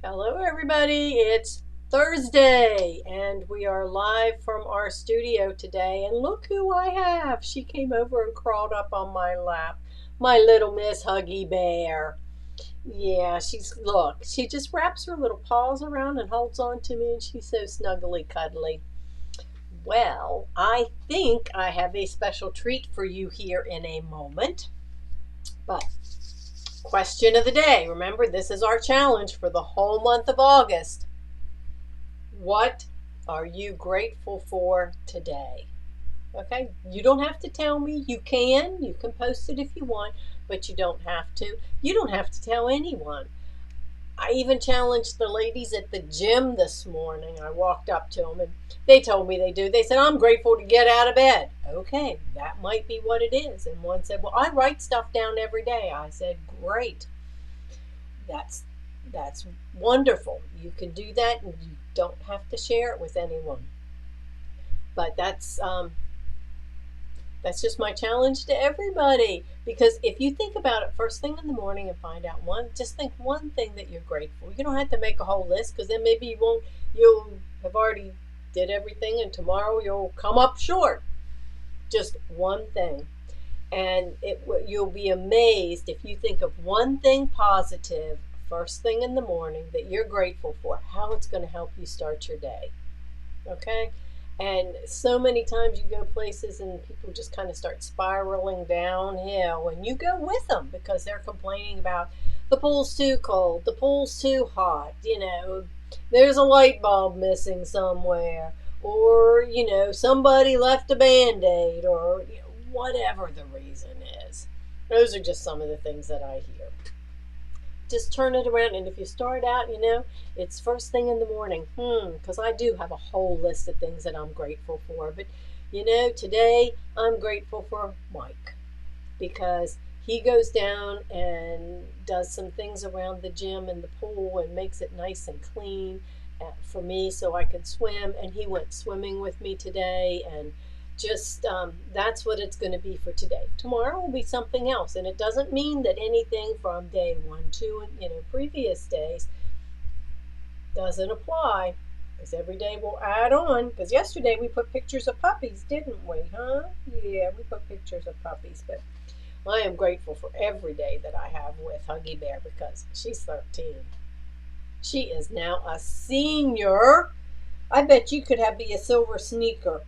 Hello, everybody. It's Thursday, and we are live from our studio today. And look who I have. She came over and crawled up on my lap. My little Miss Huggy Bear. Yeah, she just wraps her little paws around and holds on to me, and she's so snuggly cuddly. Well, I think I have a special treat for you here in a moment. But question of the day. Remember, this is our challenge for the whole month of August. What are you grateful for today? Okay, you don't have to tell me. You can post it if you want, but you don't have to. You don't have to tell anyone. I even challenged the ladies at the gym this morning. I walked up to them and they told me they do. They said, I'm grateful to get out of bed. Okay, that might be what it is. And one said, well, I write stuff down every day. I said, great. That's that's wonderful. You can do that and you don't have to share it with anyone. But that's just my challenge to everybody. Because if you think about it first thing in the morning and find out just think one thing that you're grateful. You don't have to make a whole list because then maybe you'll have already did everything and tomorrow you'll come up short. Just one thing. And you'll be amazed if you think of one thing positive first thing in the morning that you're grateful for, how it's going to help you start your day. Okay? And so many times you go places and people just kind of start spiraling downhill, and you go with them because they're complaining about the pool's too cold, the pool's too hot, there's a light bulb missing somewhere, or, somebody left a band aid, or whatever the reason is. Those are just some of the things that I hear. Just turn it around, and if you start out, it's first thing in the morning. Because I do have a whole list of things that I'm grateful for. But, today I'm grateful for Mike because he goes down and does some things around the gym and the pool and makes it nice and clean for me so I can swim. And he went swimming with me today, and just that's what it's going to be for today. Tomorrow will be something else, and it doesn't mean that anything from day 1, 2, and previous days doesn't apply, because every day will add on. Because yesterday we put pictures of puppies, didn't we? Huh? Yeah, we put pictures of puppies. But I am grateful for every day that I have with Huggy Bear because she's 13. She is now a senior. I bet you could be a silver sneaker.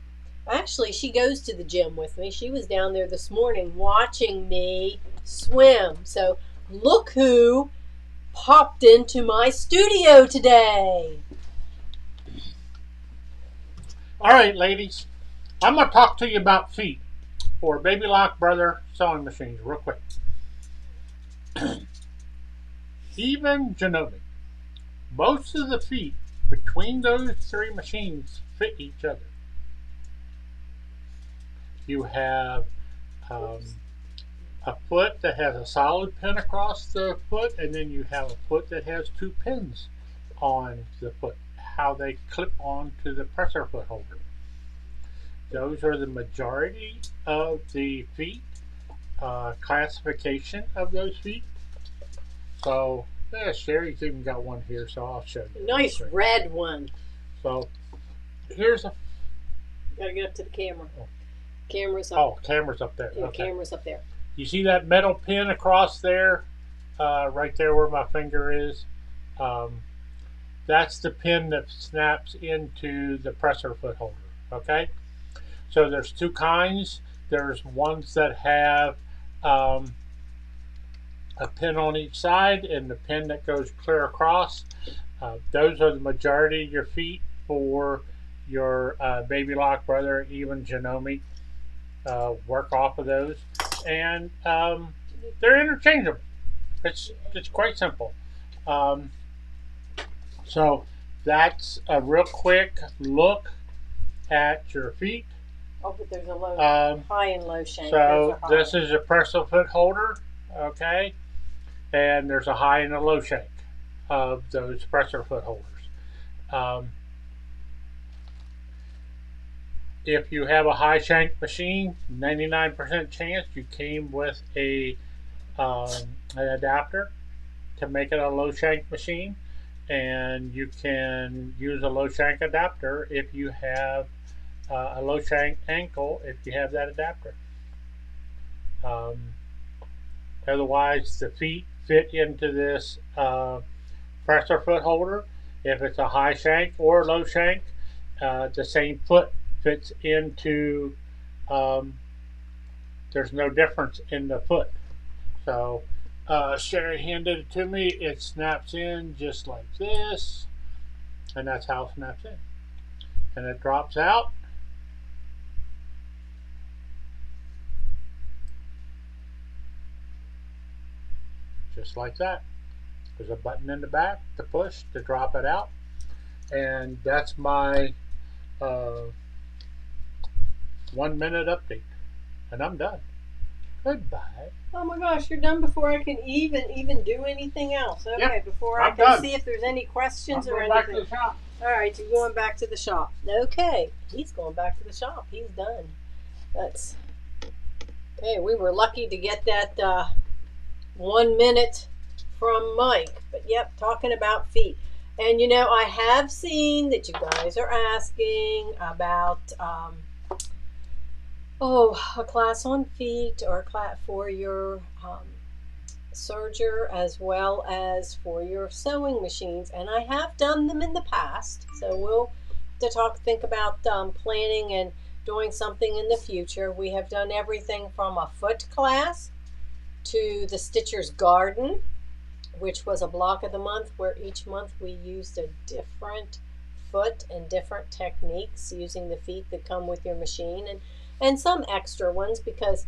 Actually, she goes to the gym with me. She was down there this morning watching me swim. So look who popped into my studio today. All right, ladies. I'm going to talk to you about feet or Baby Lock Brother sewing machines real quick. Even Janome. Most of the feet between those three machines fit each other. You have a foot that has a solid pin across the foot, and then you have a foot that has two pins on the foot, how they clip onto the presser foot holder. Those are the majority of the feet, classification of those feet. So, Sherry's even got one here, so I'll show you. Nice red one. So, here's a... Gotta get up to the camera. Camera's up. Oh, camera's up there. Yeah, okay. Camera's up there. You see that metal pin across there? Right there where my finger is? That's the pin that snaps into the presser foot holder. Okay? So there's two kinds. There's ones that have a pin on each side and the pin that goes clear across. Those are the majority of your feet for your Baby Lock Brother, even Janome. Work off of those, and they're interchangeable. It's quite simple. So that's a real quick look at your feet. Oh, but there's a low, high and low shank. So this is a presser foot holder, okay, and there's a high and a low shank of those presser foot holders. If you have a high shank machine, 99% chance you came with an adapter to make it a low shank machine. and you can use a low shank adapter if you have a low shank ankle if you have that adapter. Otherwise, the feet fit into this presser foot holder. If it's a high shank or low shank, the same foot fits into. There's no difference in the foot. So Sherry handed it to me. It snaps in just like this, and that's how it snaps in. And it drops out. Just like that. There's a button in the back to push to drop it out. And that's my 1 minute update. And I'm done. Goodbye. Oh my gosh, you're done before I can even do anything else. Okay, Yep, before I I'm can done. see if there's any questions I'm or going back to anything. the shop. All right, you're going back to the shop. Okay, he's going back to the shop. He's done. That's okay. We were lucky to get that 1 minute from Mike. But yep, talking about feet. And you know, I have seen that you guys are asking about a class on feet or a class for your serger as well as for your sewing machines, and I have done them in the past, so we'll think about planning and doing something in the future. We have done everything from a foot class to the Stitcher's Garden, which was a block of the month where each month we used a different foot and different techniques using the feet that come with your machine, and some extra ones, because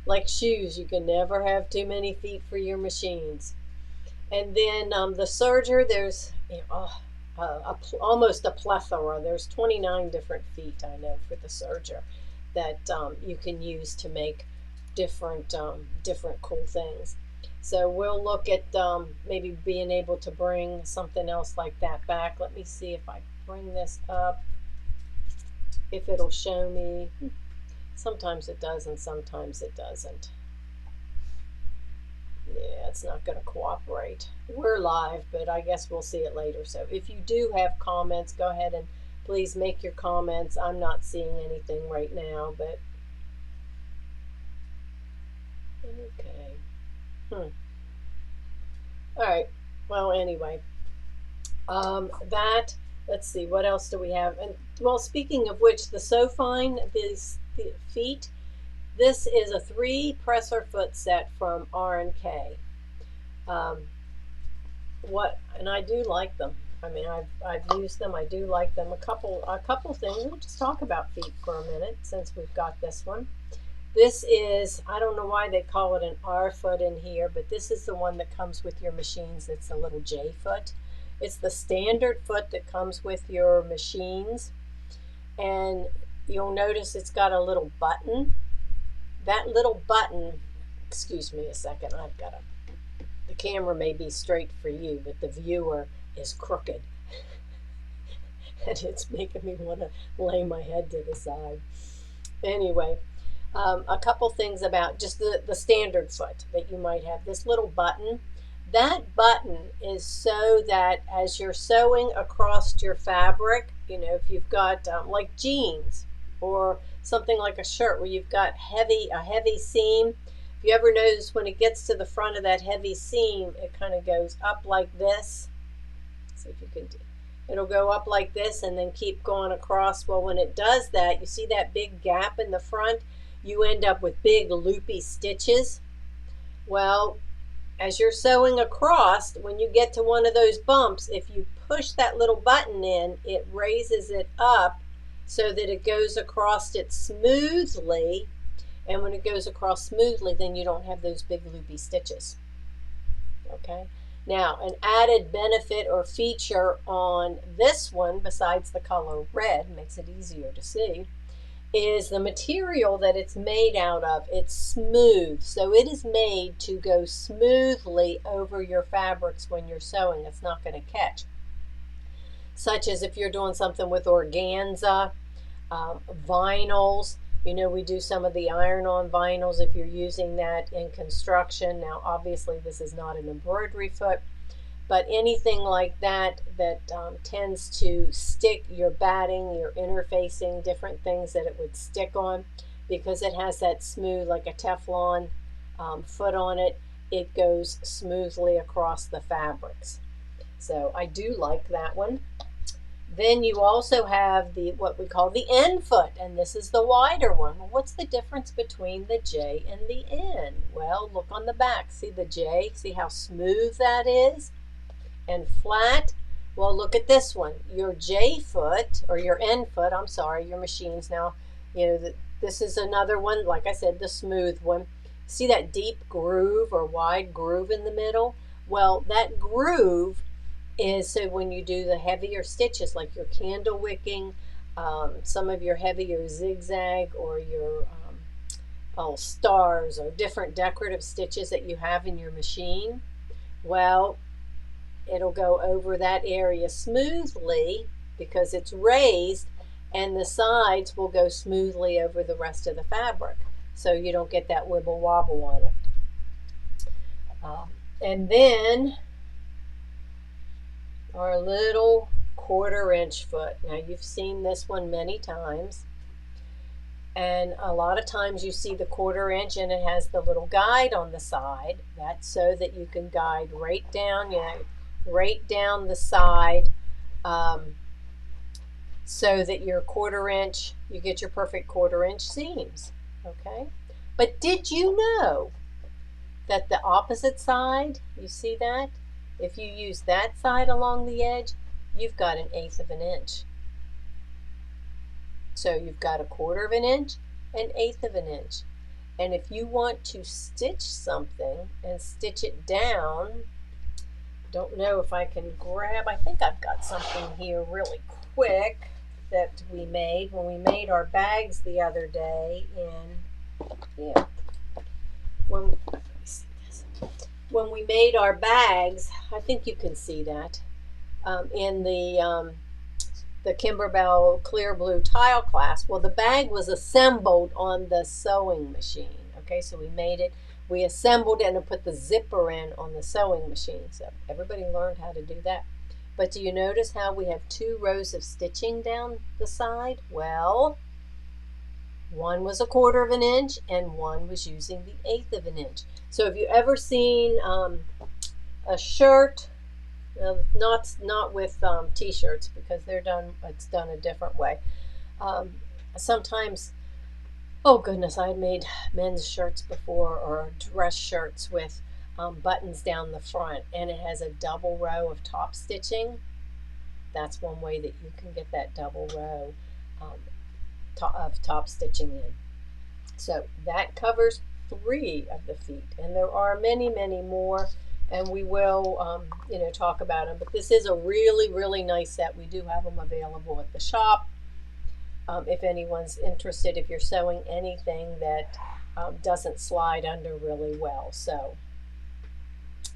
like shoes, you can never have too many feet for your machines. And then the serger, there's almost a plethora. There's 29 different feet, I know, for the serger that you can use to make different cool things. So we'll look at maybe being able to bring something else like that back. Let me see if I bring this up, if it'll show me. Sometimes it does and sometimes it doesn't. Yeah, it's not going to cooperate. We're live, but I guess we'll see it later. So if you do have comments, go ahead and please make your comments. I'm not seeing anything right now, but okay. All right. Well, anyway, let's see, what else do we have? And well, speaking of which, the SewFine, these feet, this is a 3 presser foot set from R&K. And I do like them. I mean, I've used them. I do like them. A couple things. We'll just talk about feet for a minute since we've got this one. This is, I don't know why they call it an R foot in here, but this is the one that comes with your machines. It's a little J foot. It's the standard foot that comes with your machines. And you'll notice it's got a little button. That little button, excuse me a second, the camera may be straight for you, but the viewer is crooked. And it's making me want to lay my head to the side. Anyway, a couple things about just the standard foot that you might have. This little button. That button is so that as you're sewing across your fabric, you know, if you've got like jeans or something like a shirt where you've got a heavy seam, if you ever notice when it gets to the front of that heavy seam, it kind of goes up like this. See if you can do. It'll go up like this and then keep going across. Well, when it does that, you see that big gap in the front? You end up with big loopy stitches. Well, as you're sewing across, when you get to one of those bumps, if you push that little button in, it raises it up so that it goes across it smoothly. And when it goes across smoothly, then you don't have those big loopy stitches. Okay? Now, an added benefit or feature on this one, besides the color red, makes it easier to see, is the material that it's made out of. It's smooth, so it is made to go smoothly over your fabrics when you're sewing. It's not going to catch. Such as if you're doing something with organza, vinyls. You know, we do some of the iron-on vinyls if you're using that in construction. Now, obviously, this is not an embroidery foot, but anything like that that tends to stick, your batting, your interfacing, different things that it would stick on, because it has that smooth, like a Teflon foot on it, it goes smoothly across the fabrics. So I do like that one. Then you also have the what we call the N foot, and this is the wider one. Well, what's the difference between the J and the N? Well, look on the back. See the J? See how smooth that is? And flat? Well, look at this one. Your J foot, or your N foot, I'm sorry, your machines now, this is another one, like I said, the smooth one. See that deep groove or wide groove in the middle? Well, that groove is so when you do the heavier stitches, like your candle wicking, some of your heavier zigzag, or your stars or different decorative stitches that you have in your machine, well, it'll go over that area smoothly because it's raised, and the sides will go smoothly over the rest of the fabric, so you don't get that wibble wobble on it. And then our little 1/4 inch foot. Now you've seen this one many times, and a lot of times you see the 1/4 inch and it has the little guide on the side. That's so that you can guide right down, right down the side, so that your 1/4 inch, you get your perfect 1/4 inch seams. Okay, but did you know that the opposite side, you see that? If you use that side along the edge, you've got 1/8 of an inch. So you've got 1/4 inch and 1/8 of an inch. And if you want to stitch something and stitch it down, don't know if I can grab, I think I've got something here really quick that we made when we made our bags the other day when we made our bags, I think you can see that in the Kimberbell Clear Blue Tile class. Well, the bag was assembled on the sewing machine. Okay, so we made it, we assembled it and put the zipper in on the sewing machine. So everybody learned how to do that. But do you notice how we have 2 rows of stitching down the side? Well, one was 1/4 inch and one was using the 1/8 of an inch. So have you ever seen a shirt, not with t-shirts, because it's done a different way. Sometimes, oh goodness, I had made men's shirts before, or dress shirts with buttons down the front, and it has a double row of top stitching. That's one way that you can get that double row of top stitching in. So that covers 3 of the feet, and there are many, many more, and we will talk about them. But this is a really, really nice set. We do have them available at the shop. If anyone's interested, if you're sewing anything that doesn't slide under really well. So,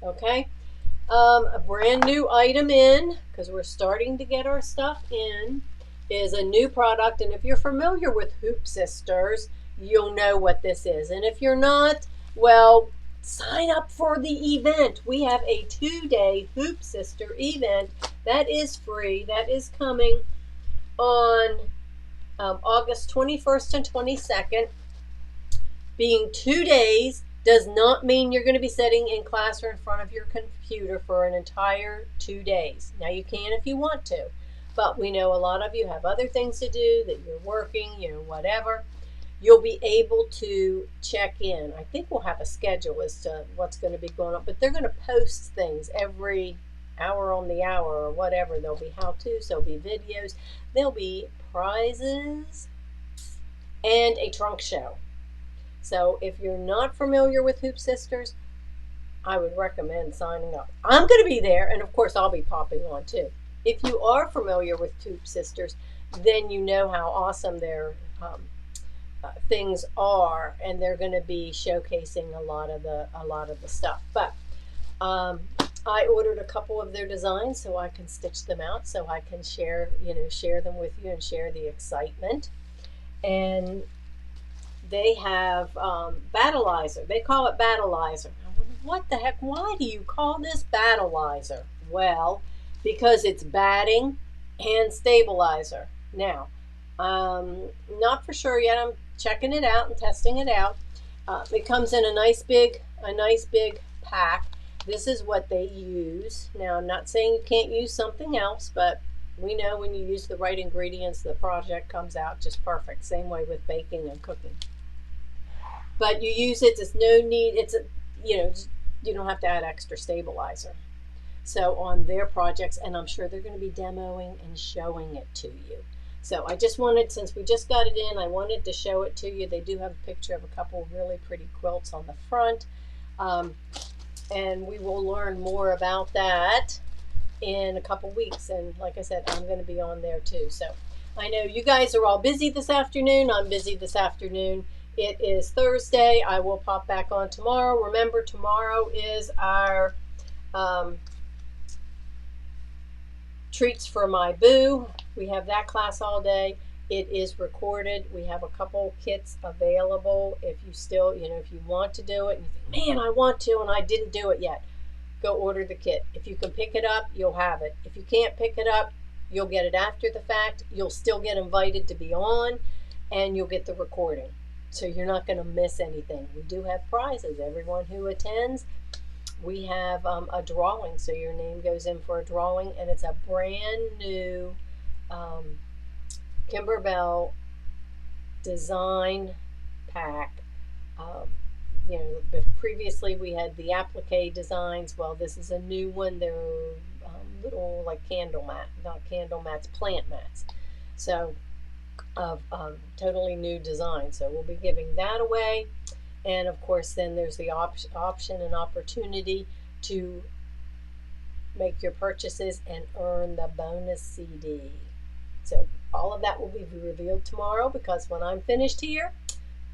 okay, a brand new item in, because we're starting to get our stuff in, is a new product. And if you're familiar with Hoop Sisters, you'll know what this is. And if you're not, well, sign up for the event. We have a 2-day Hoop Sister event that is free. That is coming on August 21st and 22nd. Being 2 days does not mean you're going to be sitting in class or in front of your computer for an entire 2 days. Now you can if you want to, but we know a lot of you have other things to do, that you're working, whatever. You'll be able to check in. I think we'll have a schedule as to what's going to be going on, but they're going to post things every hour on the hour or whatever. There'll be how-tos, there'll be videos, there'll be prizes, and a trunk show. So if you're not familiar with Hoop Sisters, I would recommend signing up. I'm going to be there, and of course I'll be popping on too. If you are familiar with Hoop Sisters, then you know how awesome their things are, and they're going to be showcasing a lot of the stuff. But I ordered a couple of their designs so I can stitch them out, so I can share them with you and share the excitement. And they have Battleizer. They call it Battleizer. I wonder, what the heck? Why do you call this Battleizer? well because it's batting and stabilizer. Now, not for sure yet. I'm checking it out and testing it out. It comes in a nice big pack. This is what they use. Now, I'm not saying you can't use something else, but we know when you use the right ingredients, the project comes out just perfect. Same way with baking and cooking. But you use it. There's no need. You don't have to add extra stabilizer. So on their projects, and I'm sure they're going to be demoing and showing it to you. So I just wanted, since we just got it in, I wanted to show it to you. They do have a picture of a couple of really pretty quilts on the front. And we will learn more about that in a couple weeks. And like I said, I'm going to be on there too. So I know you guys are all busy this afternoon. I'm busy this afternoon. It is Thursday. I will pop back on tomorrow. Remember, tomorrow is our Treats for My Boo. We have that class all day. It is recorded. We have a couple kits available. If you still, if you want to do it and you think, man, I want to and I didn't do it yet, go order the kit. If you can pick it up, you'll have it. If you can't pick it up, you'll get it after the fact. You'll still get invited to be on, and you'll get the recording. So you're not going to miss anything. We do have prizes. Everyone who attends, we have a drawing. So your name goes in for a drawing, and it's a brand new Kimberbell design pack. Previously we had the applique designs. Well, this is a new one. They're little like not candle mats, plant mats. So of totally new design. So we'll be giving that away. And of course, then there's the option and opportunity to make your purchases and earn the bonus CD. So all of that will be revealed tomorrow, because when I'm finished here,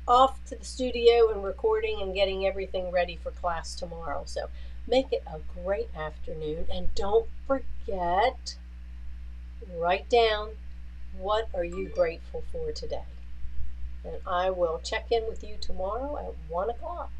off to the studio and recording and getting everything ready for class tomorrow. So make it a great afternoon, and don't forget, write down, what are you grateful for today? And I will check in with you tomorrow at 1 o'clock.